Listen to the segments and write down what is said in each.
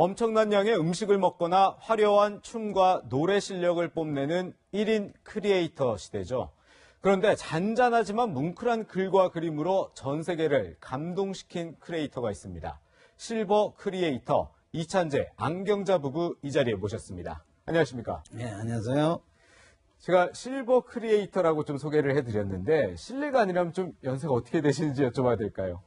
엄청난 양의 음식을 먹거나 화려한 춤과 노래 실력을 뽐내는 1인 크리에이터 시대죠. 그런데 잔잔하지만 뭉클한 글과 그림으로 전 세계를 감동시킨 크리에이터가 있습니다. 실버 크리에이터 이찬재, 안경자 부부 이 자리에 모셨습니다. 안녕하십니까? 네, 안녕하세요. 제가 실버 크리에이터라고 좀 소개를 해드렸는데 실례가 아니라면 좀 연세가 어떻게 되시는지 여쭤봐도 될까요?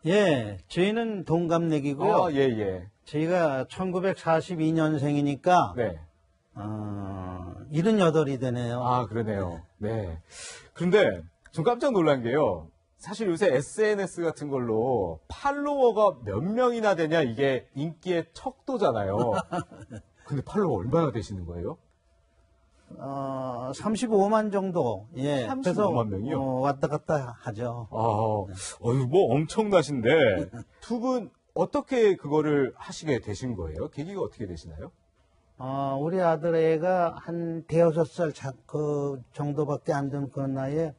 예, 저희는 동갑내기고요. 아, 예, 예. 저희가 1942년생이니까 네. 78이 되네요. 아, 그러네요. 네. 그런데 좀 깜짝 놀란 게요. 사실 요새 SNS 같은 걸로 팔로워가 몇 명이나 되냐 이게 인기의 척도잖아요. 근데 팔로워 얼마나 되시는 거예요? 35만 정도. 예. 35만 명이요? 왔다 갔다 하죠. 어휴, 뭐 엄청나신데 두 분 어떻게 그거를 하시게 되신 거예요? 계기가 어떻게 되시나요? 우리 아들애가 한 대여섯 살 그 정도밖에 안 된 그 나이에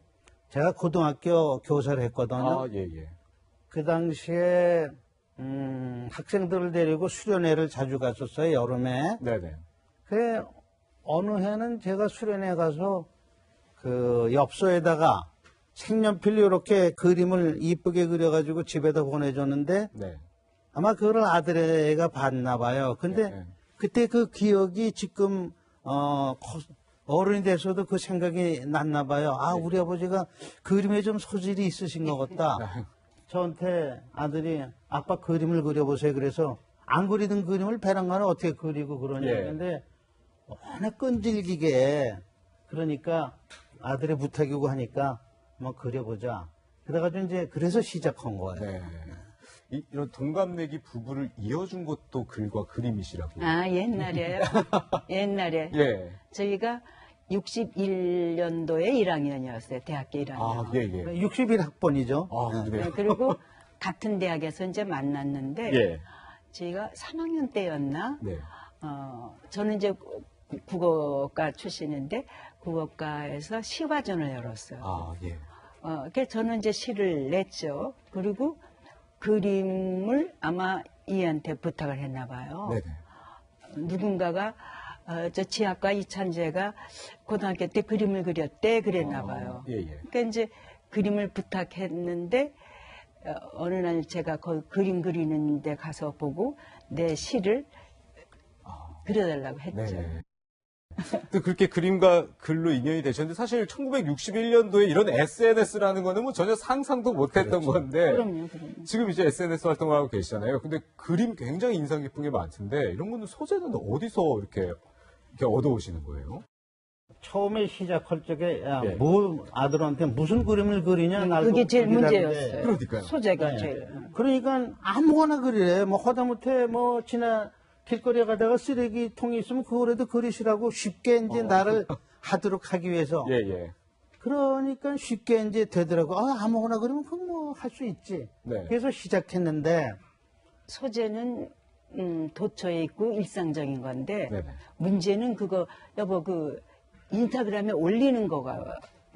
제가 고등학교 교사를 했거든요. 아, 예, 예. 그 당시에 학생들을 데리고 수련회를 자주 갔었어요, 여름에. 네네. 그 어느 해는 제가 수련회 가서 그 엽서에다가 색연필로 이렇게 그림을 이쁘게 그려가지고 집에다 보내줬는데 네. 아마 그걸 아들애가 봤나 봐요. 근데 네. 그때 그 기억이 지금 어른이 돼서도 그 생각이 났나 봐요. 아, 우리 아버지가 그림에 좀 소질이 있으신 것 같다. 저한테 아들이 아빠 그림을 그려보세요. 그래서 안 그리던 그림을 배랑간에 어떻게 그리고 그러냐. 예. 근데 워낙 끈질기게 그러니까 아들의 부탁이고 하니까 뭐 그려보자. 그래가지고 이제 그래서 시작한 거예요. 네. 이런 동갑내기 부부를 이어준 것도 글과 그림이시라고. 아, 옛날에요? 옛날에. 예. 저희가 61년도에 1학년이었어요. 대학교 1학년. 아, 예, 예. 61학번이죠. 아, 그래요? 네, 그리고 같은 대학에서 이제 만났는데, 예. 저희가 3학년 때였나? 네. 저는 이제 국어과 출신인데, 국어과에서 시화전을 열었어요. 아, 예. 그래서 저는 이제 시를 냈죠. 그리고 그림을 아마 이한테 부탁을 했나 봐요. 네네. 누군가가 저 지학과 이찬재가 고등학교 때 그림을 그렸대 그랬나 봐요. 예, 예. 그러니까 이제 그림을 부탁했는데 어느 날 제가 거기 그림 그리는 데 가서 보고 내 시를 그려달라고 했죠. 네. 또 그렇게 그림과 글로 인연이 되셨는데 사실 1961년도에 이런 SNS라는 거는 뭐 전혀 상상도 못했던 건데 그럼요. 지금 이제 SNS 활동을 하고 계시잖아요. 근데 그림 굉장히 인상 깊은 게 많던데 이런 거는 소재는 어디서 이렇게 얻어오시는 거예요? 처음에 시작할 적에 야, 예. 뭐 아들한테 무슨 그림을 그리냐 날 그게 제일 그리라는데. 문제였어요. 그러니까요. 소재가 네. 제일. 그러니까 아무거나 그리래. 뭐 하다못해 뭐 지나 길거리에 가다가 쓰레기통이 있으면 그거라도 그리시라고 쉽게 이제 나를 하도록 하기 위해서. 예, 예. 그러니까 쉽게 이제 되더라고. 아무거나 그리면 그건 뭐 할 수 있지. 네. 그래서 시작했는데 소재는 도처에 있고 일상적인 건데 네네. 문제는 그거 여보 그 인스타그램에 올리는 거가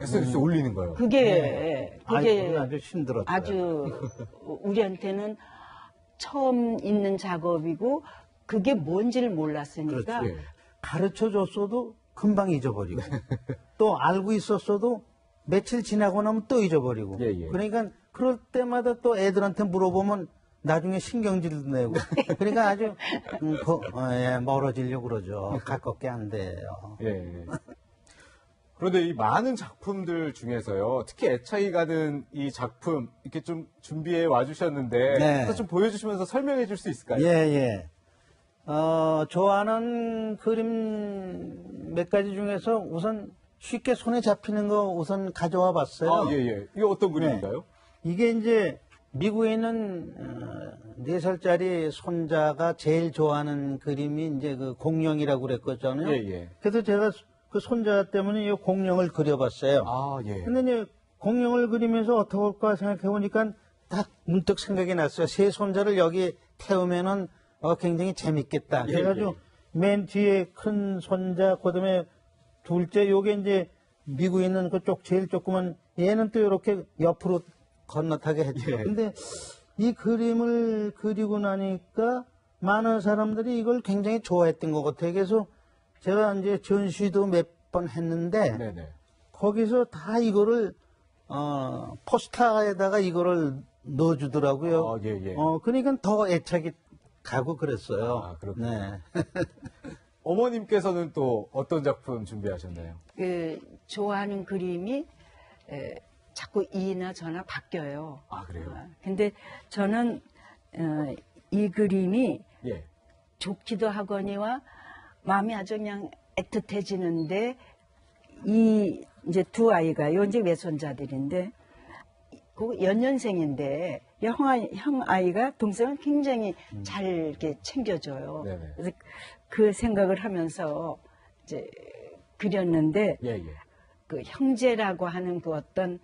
SNS에 올리는 거요. 그게 그게 아주 힘들었어요. 아주 우리한테는 처음 있는 작업이고 그게 뭔지를 몰랐으니까 그렇죠. 예. 가르쳐 줬어도 금방 잊어버리고 또 알고 있었어도 며칠 지나고 나면 또 잊어버리고 예, 예. 그러니까 그럴 때마다 또 애들한테 물어보면 나중에 신경질도 내고 그러니까 아주 멀어지려고 그러죠. 가깝게 안 돼요. 예. 그런데 이 많은 작품들 중에서요, 특히 애착이 가는 이 작품 이렇게 좀 준비해 와주셨는데, 네. 좀 보여주시면서 설명해 줄 수 있을까요? 예, 예. 좋아하는 그림 몇 가지 중에서 우선 쉽게 손에 잡히는 거 우선 가져와 봤어요. 아, 예, 예. 이거 어떤 그림인가요? 이게 이제 미국에 있는 4살짜리 손자가 제일 좋아하는 그림이 이제 그 공룡이라고 그랬거든요. 예, 예. 그래서 제가 그 손자 때문에 이 공룡을 그려봤어요. 아, 예. 근데 이제 공룡을 그리면서 어떻게 할까 생각해 보니까 딱 문득 생각이 났어요. 세 손자를 여기 태우면은 굉장히 재밌겠다. 예, 그래가지고 맨 뒤에 큰 손자, 그다음에 둘째 요게 이제 미국에 있는 그쪽 제일 조그만 얘는 또 이렇게 옆으로 건너타게 했죠. 예. 근데 이 그림을 그리고 나니까 많은 사람들이 이걸 굉장히 좋아했던 것 같아요. 그래서 제가 이제 전시도 몇 번 했는데 네네. 거기서 다 이거를 포스터에다가 이거를 넣어주더라고요. 예, 예. 그러니까 더 애착이 가고 그랬어요. 아, 그렇군요. 네. 어머님께서는 또 어떤 작품 준비하셨나요? 좋아하는 그림이 자꾸 이나 저나 바뀌어요. 아, 그래요? 근데 저는 이 그림이 예. 좋기도 하거니와 마음이 아주 그냥 애틋해지는데 이 이제 두 아이가요 이제 외손자들인데 그 연년생인데 형 아이가 동생을 굉장히 잘 이렇게 챙겨줘요. 네네. 그래서 그 생각을 하면서 이제 그렸는데 예, 예. 그 형제라고 하는 그 어떤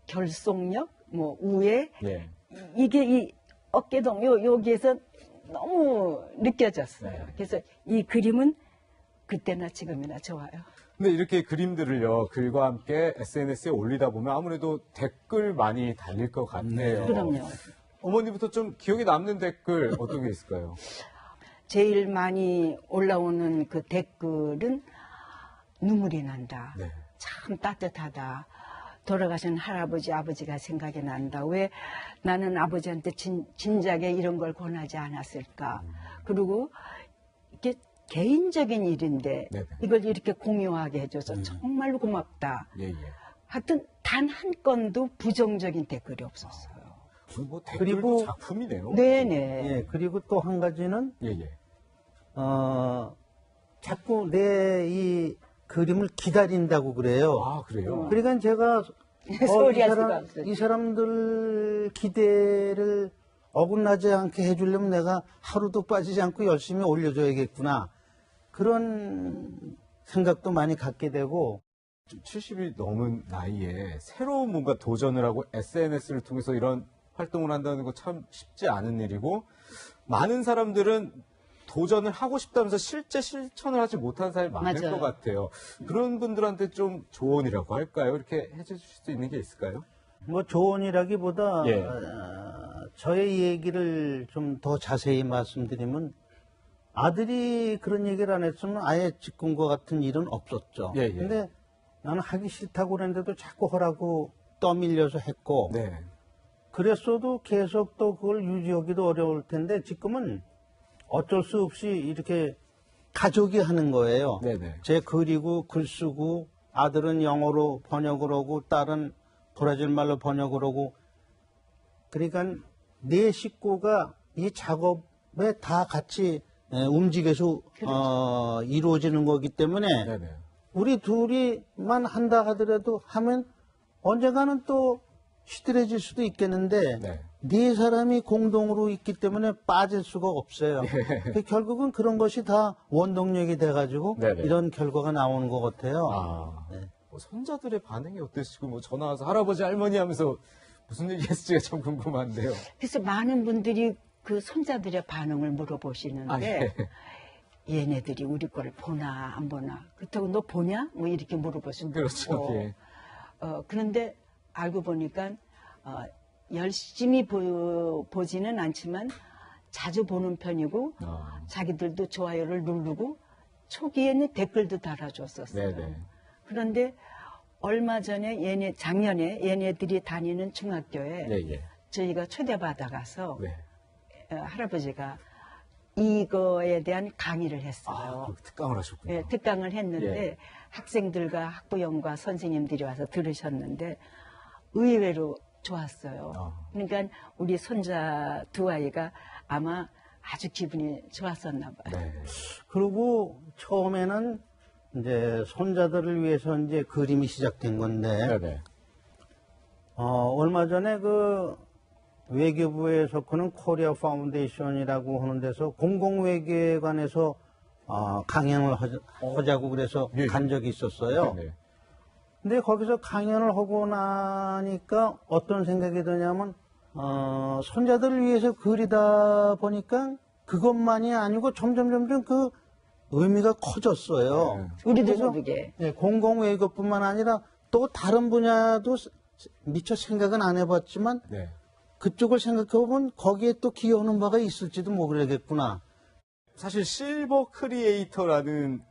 결속력, 뭐 우애 예. 이게 이 어깨동 여기에서 너무 느껴졌어요. 네. 그래서 이 그림은 그때나 지금이나 좋아요. 근데 이렇게 그림들을요, 글과 함께 SNS에 올리다 보면 아무래도 댓글 많이 달릴 것 같네요. 그럼요. 어머니부터 좀 기억에 남는 댓글 어떤 게 있을까요? 제일 많이 올라오는 그 댓글은 눈물이 난다. 네. 참 따뜻하다. 돌아가신 할아버지, 아버지가 생각이 난다. 왜 나는 아버지한테 진작에 이런 걸 권하지 않았을까. 그리고 이게 개인적인 일인데 네네. 이걸 이렇게 공유하게 해줘서 정말로 고맙다. 예, 예. 하여튼 단 한 건도 부정적인 댓글이 없었어요. 뭐 댓글도 그리고- 작품이네요. 네네. 예, 그리고 또 한 가지는 예, 예. 자꾸 내 이 그림을 기다린다고 그래요. 아, 그래요? 그러니까 제가 소리할 수가 없어요. 이 사람들 기대를 어긋나지 않게 해주려면 내가 하루도 빠지지 않고 열심히 올려줘야겠구나. 그런 생각도 많이 갖게 되고 70이 넘은 나이에 새로운 뭔가 도전을 하고 SNS를 통해서 이런 활동을 한다는 거 참 쉽지 않은 일이고 많은 사람들은 도전을 하고 싶다면서 실제 실천을 하지 못한 사람이 많을 맞아요. 것 같아요. 그런 분들한테 좀 조언이라고 할까요? 이렇게 해주실 수 있는 게 있을까요? 뭐 조언이라기보다 예. 저의 얘기를 좀 더 자세히 말씀드리면 아들이 그런 얘기를 안 했으면 아예 지금과 같은 일은 없었죠. 예, 예. 근데 나는 하기 싫다고 그랬는데도 자꾸 하라고 떠밀려서 했고 네. 그랬어도 계속 또 그걸 유지하기도 어려울 텐데 지금은 어쩔 수 없이 이렇게 가족이 하는 거예요. 네네. 제 그리고 글 쓰고 아들은 영어로 번역을 하고 딸은 브라질 말로 번역을 하고 그러니까 네 식구가 이 작업에 다 같이 움직여서 이루어지는 거기 때문에 네네. 우리 둘이만 한다 하더라도 하면 언젠가는 또 시들해질 수도 있겠는데 네. 네 사람이 공동으로 있기 때문에 빠질 수가 없어요. 그 결국은 그런 것이 다 원동력이 돼가지고 네네. 이런 결과가 나오는 것 같아요. 아, 네. 뭐 손자들의 반응이 어땠을지 뭐 전화 와서 할아버지 할머니 하면서 무슨 얘기 했을지가 참 궁금한데요. 그래서 많은 분들이 그 손자들의 반응을 물어보시는데 아, 예. 얘네들이 우리 거를 보나 안 보나 그렇다고 너 보냐? 뭐 이렇게 물어보시고 그렇죠. 예. 그런데 알고 보니까 열심히 보지는 않지만 자주 보는 편이고 아. 자기들도 좋아요를 누르고 초기에는 댓글도 달아줬었어요. 네네. 그런데 얼마 전에 작년에 얘네들이 다니는 중학교에 예, 예. 저희가 초대받아가서 네. 할아버지가 이거에 대한 강의를 했어요. 아, 그렇게 특강을 하셨군요. 예, 특강을 했는데 예. 학생들과 학부형과 선생님들이 와서 들으셨는데 의외로 좋았어요. 그러니까 우리 손자 두 아이가 아마 아주 기분이 좋았었나 봐요. 네. 그리고 처음에는 이제 손자들을 위해서 이제 그림이 시작된 건데 네네. 얼마 전에 그 외교부에서 그는 코리아 파운데이션이라고 하는 데서 공공외교관에서 강연을 하자고 그래서 예. 간 적이 있었어요. 네네. 근데 거기서 강연을 하고 나니까 어떤 생각이 드냐면 손자들을 위해서 그리다 보니까 그것만이 아니고 점점 그 의미가 커졌어요. 네. 우리도 그래서 모르게. 네, 공공외교뿐만 아니라 또 다른 분야도 미처 생각은 안 해봤지만 네. 그쪽을 생각해보면 거기에 또 기여하는 바가 있을지도 모르겠구나. 사실 실버 크리에이터라는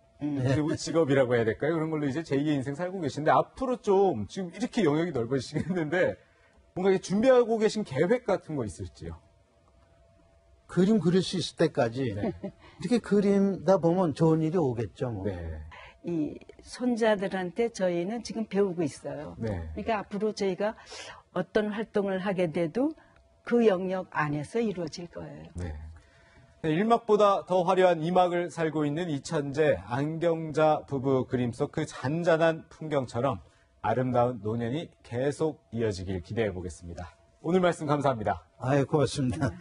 직업이라고 해야 될까요? 그런 걸로 이제 제2의 인생 살고 계신데 앞으로 좀 지금 이렇게 영역이 넓어지시겠는데 뭔가 이렇게 준비하고 계신 계획 같은 거 있을지요? 그림 그릴 수 있을 때까지 이렇게 그림다 보면 좋은 일이 오겠죠. 뭐. 네. 이 손자들한테 저희는 지금 배우고 있어요. 네. 그러니까 앞으로 저희가 어떤 활동을 하게 돼도 그 영역 안에서 이루어질 거예요. 네. 1막보다 더 화려한 2막을 살고 있는 이천재 안경자 부부 그림 속 그 잔잔한 풍경처럼 아름다운 노년이 계속 이어지길 기대해 보겠습니다. 오늘 말씀 감사합니다. 아유, 고맙습니다.